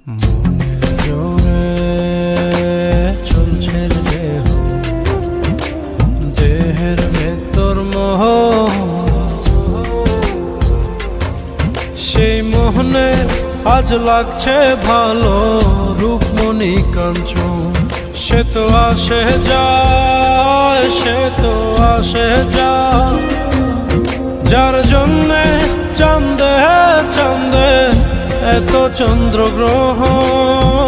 মনের জোরে চলছে দেহ, দেহের ভেতর মোহ, সেই মোহনে আজ লাগছে ভালো। রূপমণি কাঞ্চন সে তো আসে যায়, সে তো আসে যায়, যার জন্যে চাঁদে চাঁদে এত চন্দ্রগ্রহণ।